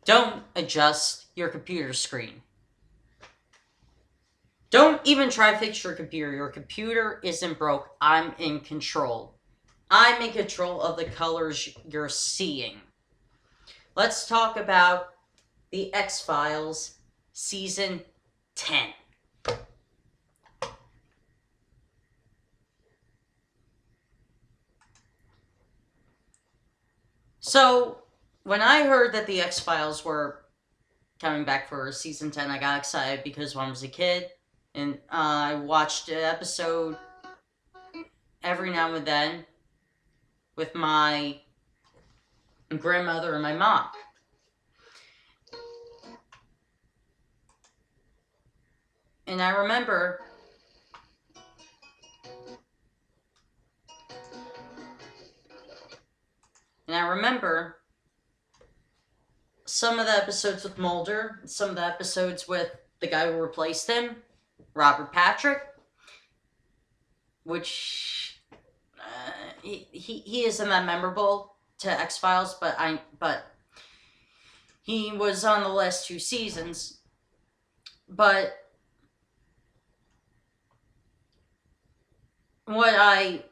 Don't adjust your computer screen. Don't even try to fix your computer. Your computer isn't broke. I'm in control. I'm in control of the colors you're seeing. Let's talk about the X-Files Season 10. So, when I heard that the X-Files were coming back for Season 10, I got excited because when I was a kid, and I watched an episode every now and then with my grandmother and my mom. And I remember some of the episodes with Mulder, some of the episodes with the guy who replaced him, Robert Patrick, which he isn't that memorable to X-Files, but he was on the last 2 seasons. But what I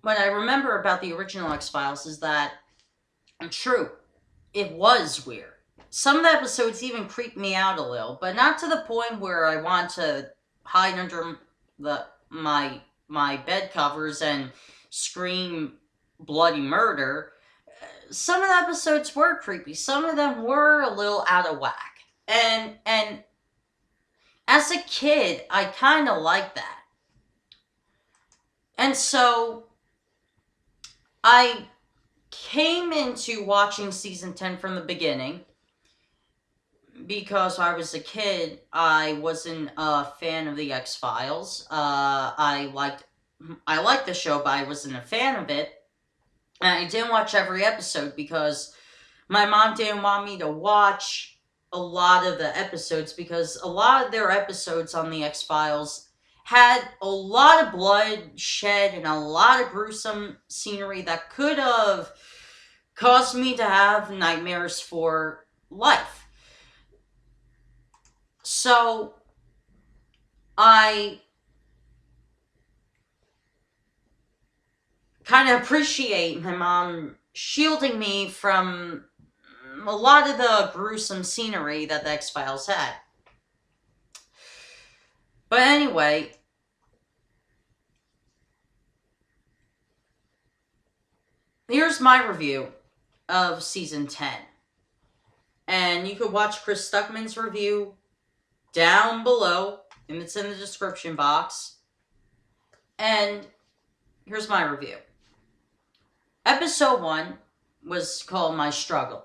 remember about the original X-Files is that, true, it was weird. Some of the episodes even creeped me out a little, but not to the point where I want to hide under my bed covers and scream bloody murder. Some of the episodes were creepy. Some of them were a little out of whack. And as a kid, I kind of liked that. And so I came into watching Season 10 from the beginning because I was a kid. I wasn't a fan of the X-Files. I liked the show, but I wasn't a fan of it. And I didn't watch every episode because my mom didn't want me to watch a lot of the episodes because a lot of their episodes on the X-Files had a lot of blood shed and a lot of gruesome scenery that could have caused me to have nightmares for life. So I kind of appreciate my mom shielding me from a lot of the gruesome scenery that the X-Files had. But anyway, here's my review of Season 10. And you could watch Chris Stuckmann's review down below, and it's in the description box. And here's my review. Episode 1 was called My Struggle.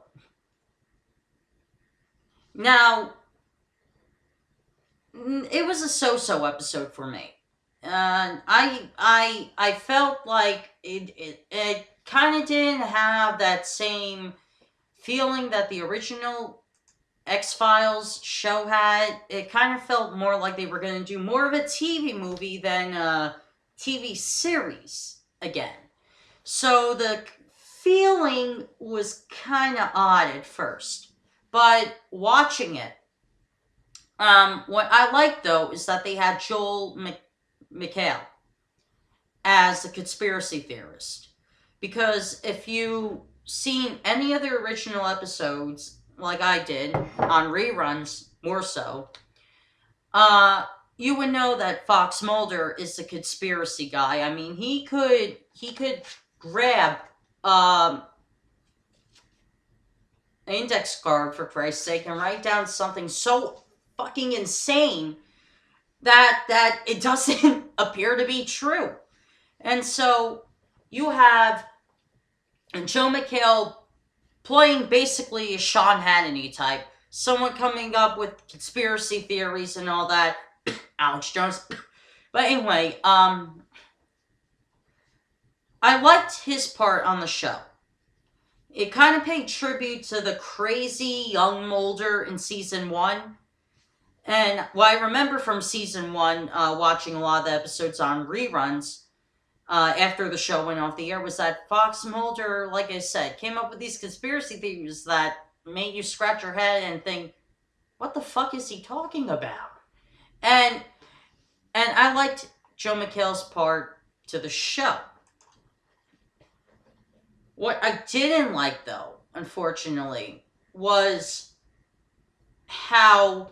Now, it was a so-so episode for me. I felt like it kind of didn't have that same feeling that the original X-Files show had. It kind of felt more like they were going to do more of a TV movie than a TV series again. So the feeling was kind of odd at first. But watching it, what I liked, though, is that they had Joel McHale as the conspiracy theorist. Because if you've seen any of the original episodes, like I did, on reruns, more so, you would know that Fox Mulder is the conspiracy guy. I mean, he could grab an index card, for Christ's sake, and write down something so fucking insane that it doesn't appear to be true. And so you have Joe McHale playing basically a Sean Hannity type, someone coming up with conspiracy theories and all that. Alex Jones. But anyway, I liked his part on the show. It kind of paid tribute to the crazy young Mulder in Season 1. And what I remember from Season 1, watching a lot of the episodes on reruns, after the show went off the air, was that Fox Mulder, like I said, came up with these conspiracy theories that made you scratch your head and think, what the fuck is he talking about? And I liked Joe McHale's part to the show. What I didn't like, though, unfortunately, was how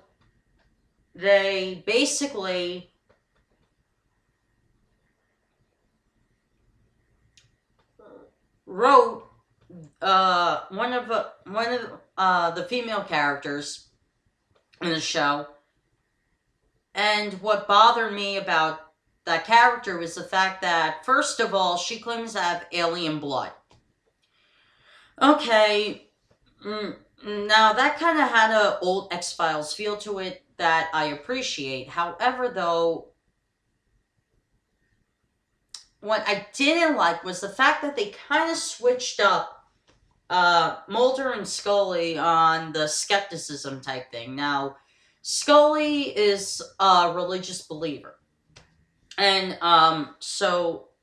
they basically wrote one of the female characters in the show, and what bothered me about that character was the fact that, first of all, she claims to have alien blood. Okay, now that kind of had a old X-Files feel to it that I appreciate. However, though, what I didn't like was the fact that they kind of switched up Mulder and Scully on the skepticism type thing. Now, Scully is a religious believer. And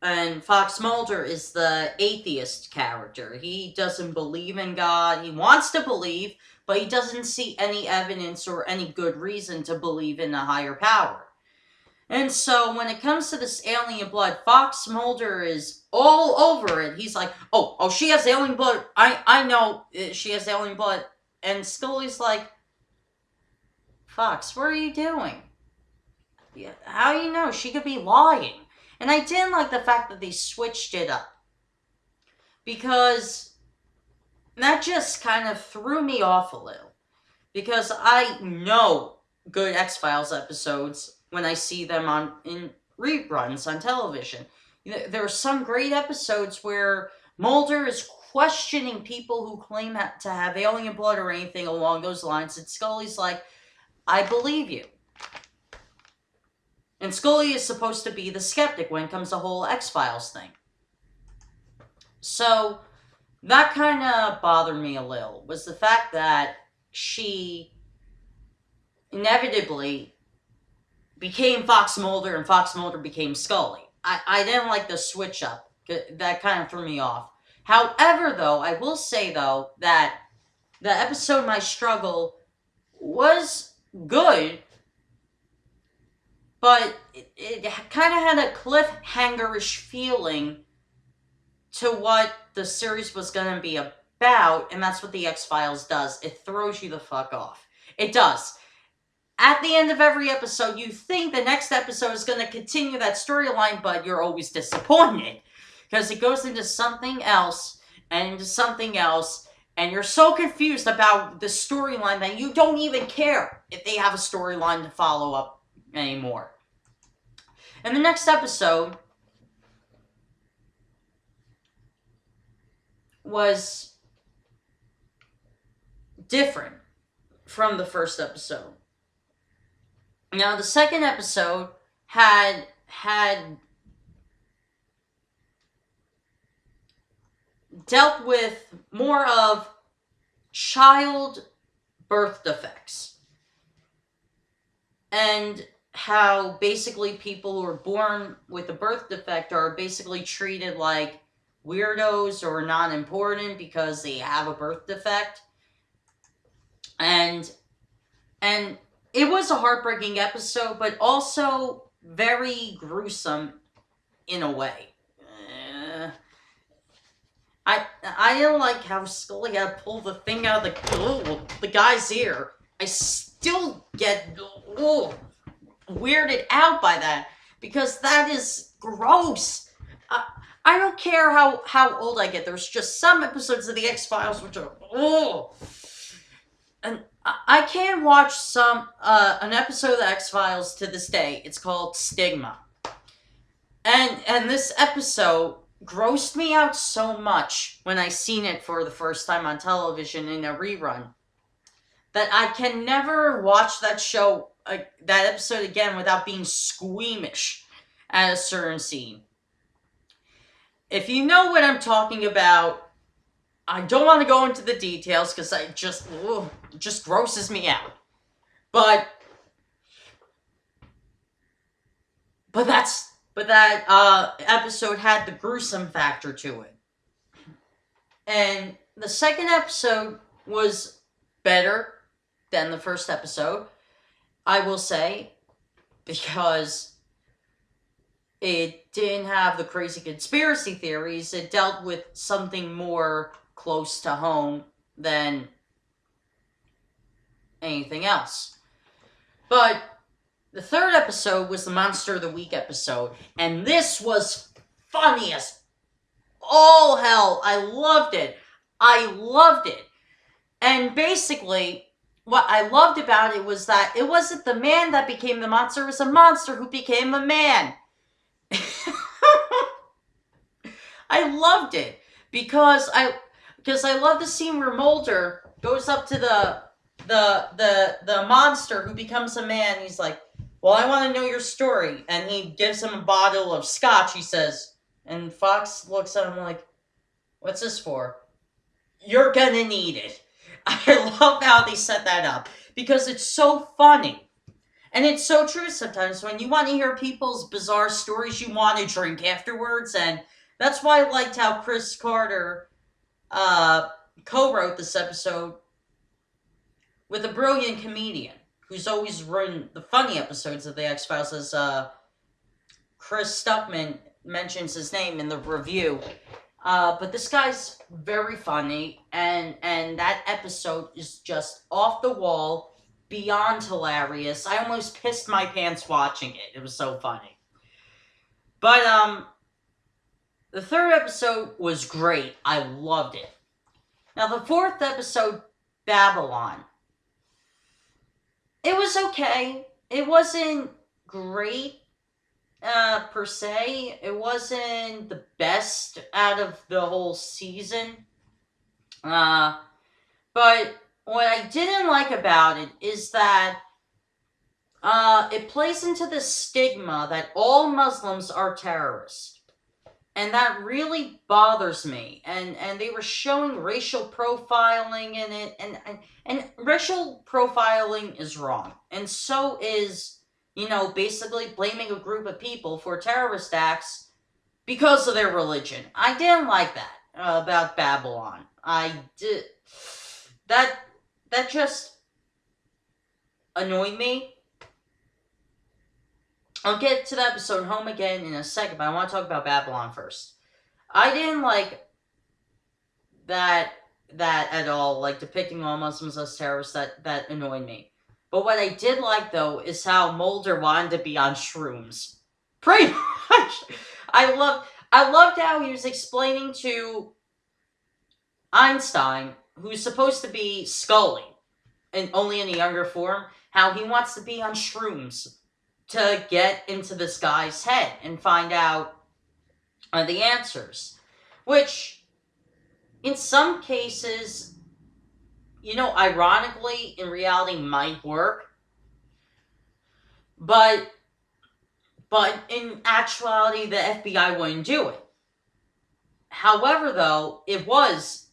and Fox Mulder is the atheist character. He doesn't believe in God. He wants to believe, but he doesn't see any evidence or any good reason to believe in a higher power. And so when it comes to this alien blood, Fox Mulder is all over it. He's like, oh, she has alien blood. I know she has alien blood. And Scully's like, Fox, what are you doing? How do you know? She could be lying. And I didn't like the fact that they switched it up. Because that just kind of threw me off a little. Because I know good X-Files episodes when I see them in reruns on television. There are some great episodes where Mulder is questioning people who claim to have alien blood or anything along those lines, and Scully's like, I believe you. And Scully is supposed to be the skeptic when it comes to the whole X-Files thing. So, that kind of bothered me a little, was the fact that she inevitably became Fox Mulder and Fox Mulder became Scully. I didn't like the switch up. That kind of threw me off. However, though, I will say, though, that the episode My Struggle was good, but it kind of had a cliffhanger-ish feeling to what the series was going to be about, and that's what the X-Files does. It throws you the fuck off. It does. At the end of every episode, you think the next episode is going to continue that storyline, but you're always disappointed. Because it goes into something else, and into something else, and you're so confused about the storyline that you don't even care if they have a storyline to follow up anymore. And the next episode was different from the first episode. Now, the second episode had dealt with more of child birth defects. And how basically people who are born with a birth defect are basically treated like weirdos or not important because they have a birth defect. And it was a heartbreaking episode, but also very gruesome in a way. I didn't like how Scully had to pull the thing out of the guy's ear. I still get weirded out by that because that is gross. I don't care how old I get. There's just some episodes of the X-Files which are and I can watch an episode of the X-Files to this day. It's called Stigma. And this episode grossed me out so much when I seen it for the first time on television in a rerun that I can never watch that show, that episode again without being squeamish at a certain scene. If you know what I'm talking about, I don't want to go into the details because it just grosses me out. But that episode had the gruesome factor to it. And the second episode was better than the first episode, I will say, because it didn't have the crazy conspiracy theories. It dealt with something more close to home than anything else. But the third episode was the Monster of the Week episode, and this was funny as all hell. I loved it. And basically, what I loved about it was that it wasn't the man that became the monster, it was a monster who became a man. I loved it because I love the scene where Mulder goes up to the monster who becomes a man. He's like, "Well, I want to know your story," and he gives him a bottle of scotch. He says, and Fox looks at him like, "What's this for?" "You're gonna need it." I love how they set that up because it's so funny. And it's so true sometimes. When you want to hear people's bizarre stories, you want to drink afterwards. And that's why I liked how Chris Carter co-wrote this episode with a brilliant comedian who's always written the funny episodes of The X-Files, as Chris Stuckmann mentions his name in the review. But this guy's very funny, and that episode is just off the wall, beyond hilarious. I almost pissed my pants watching it. It was so funny. But the third episode was great. I loved it. Now the fourth episode, Babylon. It was okay. It wasn't great. Per se, it wasn't the best out of the whole season. But what I didn't like about it is that it plays into the stigma that all Muslims are terrorists. And that really bothers me. And they were showing racial profiling in it. And racial profiling is wrong. And so is, basically blaming a group of people for terrorist acts because of their religion. I didn't like that about Babylon. I did. That just annoyed me. I'll get to the episode Home Again in a second, but I want to talk about Babylon first. I didn't like that at all, like depicting all Muslims as terrorists. That annoyed me. But what I did like, though, is how Mulder wanted to be on shrooms. Pretty much. I loved how he was explaining to Einstein, who's supposed to be Scully, and only in a younger form, how he wants to be on shrooms to get into this guy's head and find out the answers. Which, in some cases, ironically, in reality might work. But in actuality, the FBI wouldn't do it. However, though, it was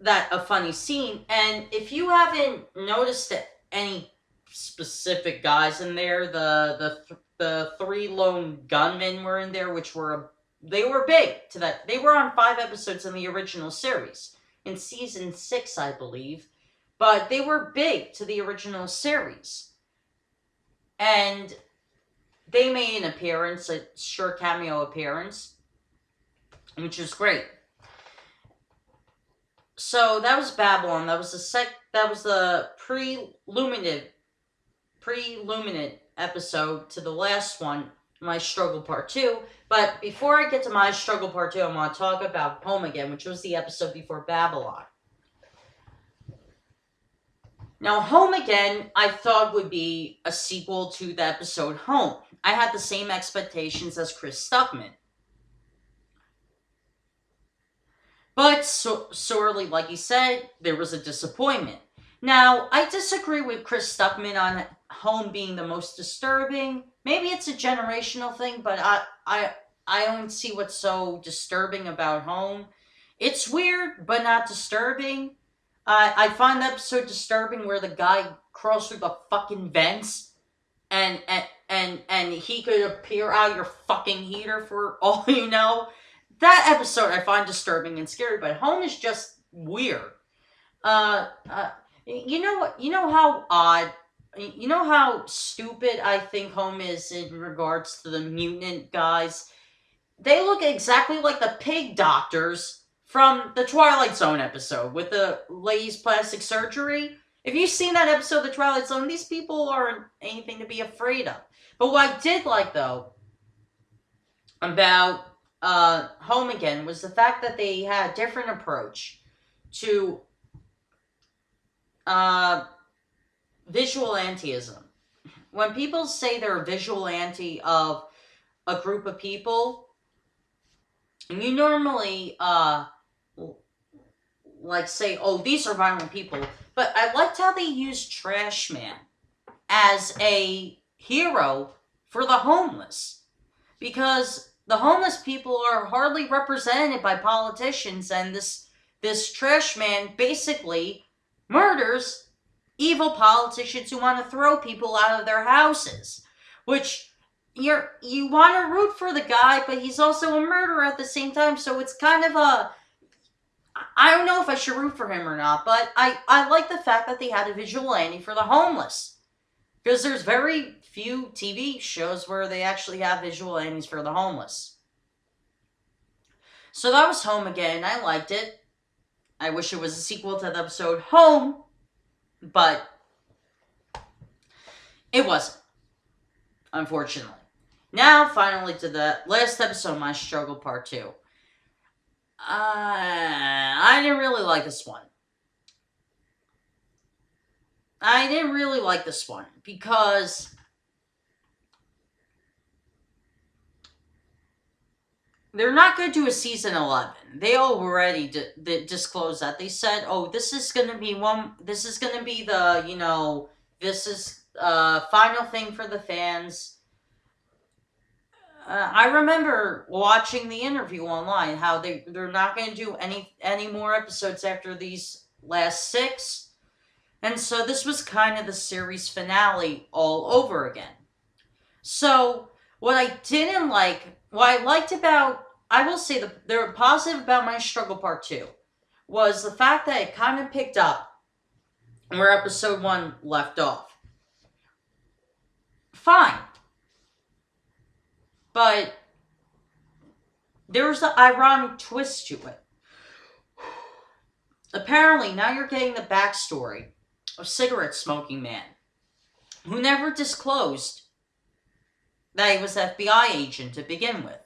a funny scene. And if you haven't noticed any specific guys in there, the three lone gunmen were in there, they were big to that. They were on 5 episodes in the original series. In season 6, I believe. But they were big to the original series. And they made an appearance, a short cameo appearance, which was great. So that was Babylon. That was the pre-Luminate episode to the last one, My Struggle Part 2. But before I get to My Struggle Part 2, I want to talk about Home Again, which was the episode before Babylon. Now, Home Again, I thought would be a sequel to the episode Home. I had the same expectations as Chris Stuckmann. But, sorely, like he said, there was a disappointment. Now, I disagree with Chris Stuckmann on Home being the most disturbing. Maybe it's a generational thing, but I don't see what's so disturbing about Home. It's weird, but not disturbing. I find the episode disturbing where the guy crawls through the fucking vents and he could appear out of your fucking heater for all you know. That episode I find disturbing and scary, but Home is just weird. You know what? You know how odd. You know how stupid I think Home is in regards to the mutant guys. They look exactly like the pig doctors from the Twilight Zone episode with the lady's plastic surgery. If you've seen that episode of the Twilight Zone, these people aren't anything to be afraid of. But what I did like though about Home Again was the fact that they had a different approach to uh, visual antiism. When people say they're a visual anti of a group of people, you normally like say, oh, these are violent people. But I liked how they used Trash Man as a hero for the homeless. Because the homeless people are hardly represented by politicians, and this trash man basically murders evil politicians who want to throw people out of their houses. Which you want to root for the guy, but he's also a murderer at the same time, so it's kind of a I don't know if I should root for him or not, but I like the fact that they had a vigilante for the homeless. Because there's very few TV shows where they actually have vigilantes for the homeless. So that was Home Again. I liked it. I wish it was a sequel to the episode Home, but it wasn't, unfortunately. Now, finally, to the last episode, My Struggle Part 2. I didn't really like this one. I didn't really like this one because they're not going to do a season 11. They already disclosed that. They said, "Oh, this is going to be one. This is going to be the this is final thing for the fans." I remember watching the interview online how they're not going to do any more episodes after these last 6. And so this was kind of the series finale all over again. So what I liked about, I will say the positive about My Struggle Part 2 was the fact that it kind of picked up where episode 1 left off. Fine. But there's an ironic twist to it. Apparently, now you're getting the backstory of Cigarette Smoking Man, who never disclosed that he was an FBI agent to begin with.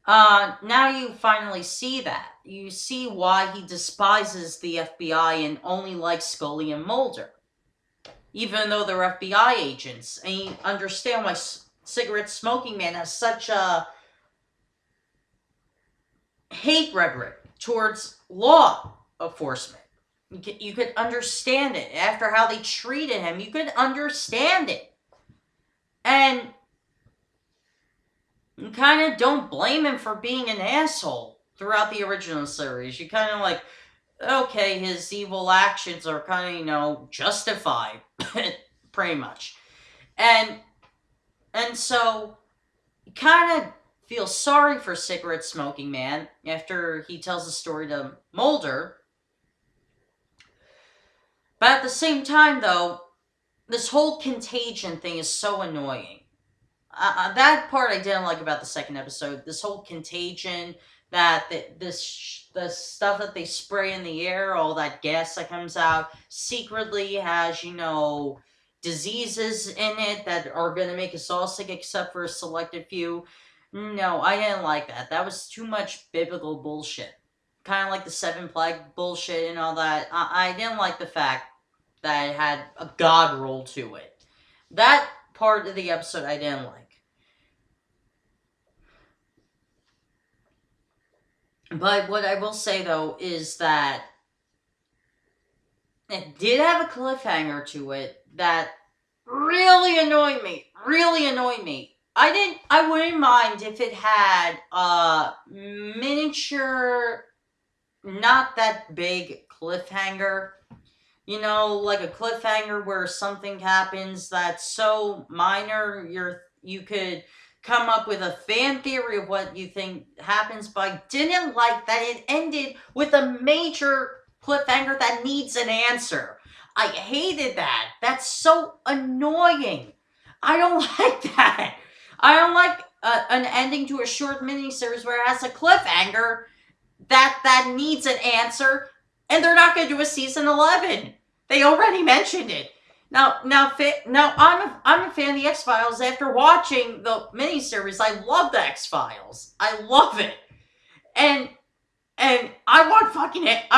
Now you finally see that. You see why he despises the FBI and only likes Scully and Mulder. Even though they're FBI agents. And you understand why Cigarette Smoking Man has such a hate rhetoric towards law enforcement. You could understand it. After how they treated him, you could understand it. And you kind of don't blame him for being an asshole throughout the original series. You kind of like, okay, his evil actions are kind of, justified. Pretty much. And so, you kind of feel sorry for Cigarette Smoking Man after he tells the story to Mulder. But at the same time, though, this whole contagion thing is so annoying. That part I didn't like about the second episode. This whole contagion, that the stuff that they spray in the air, all that gas that comes out, secretly has, diseases in it that are going to make us all sick except for a selected few. No, I didn't like that. That was too much biblical bullshit. Kind of like the 7 plague bullshit and all that. I didn't like the fact that it had a God roll to it. That part of the episode I didn't like. But what I will say, though, is that it did have a cliffhanger to it that really annoyed me. Really annoyed me. I wouldn't mind if it had a miniature, not that big cliffhanger. Like a cliffhanger where something happens that's so minor, you could come up with a fan theory of what you think happens, but I didn't like that it ended with a major cliffhanger that needs an answer. I hated that. That's so annoying. I don't like that. I don't like an ending to a short miniseries where it has a cliffhanger that needs an answer, and they're not going to do a season 11. They already mentioned it. Now, I'm a fan of the X Files. After watching the miniseries, I love the X Files. I love it, and I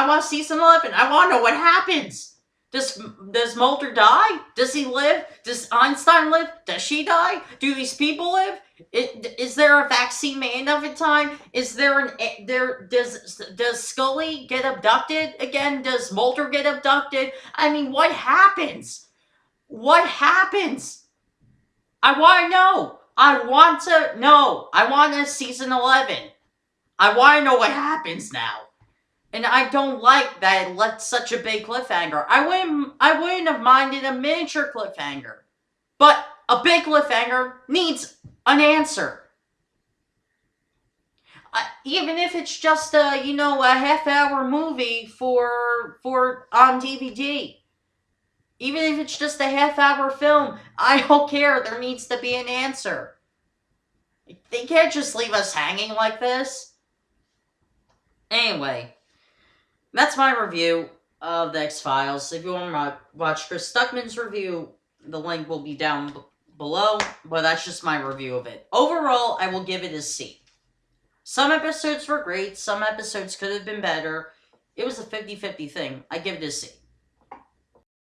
want season 11. I want to know what happens. Does Mulder die? Does he live? Does Einstein live? Does she die? Do these people live? Is there a vaccine made of it time? Is there does Scully get abducted again? Does Mulder get abducted? I mean, what happens? What happens? I want to know. I want to know. I want a season 11. I want to know what happens now. And I don't like that it left such a big cliffhanger. I wouldn't have minded a miniature cliffhanger. But a big cliffhanger needs an answer. Even if it's just a half-hour movie for on DVD. Even if it's just a half-hour film, I don't care. There needs to be an answer. They can't just leave us hanging like this. Anyway, that's my review of the X-Files. If you want to watch Chris Stuckmann's review, the link will be down below, but that's just my review of it. Overall, I will give it a C. Some episodes were great, some episodes could have been better. It was a 50-50 thing. I give it a C.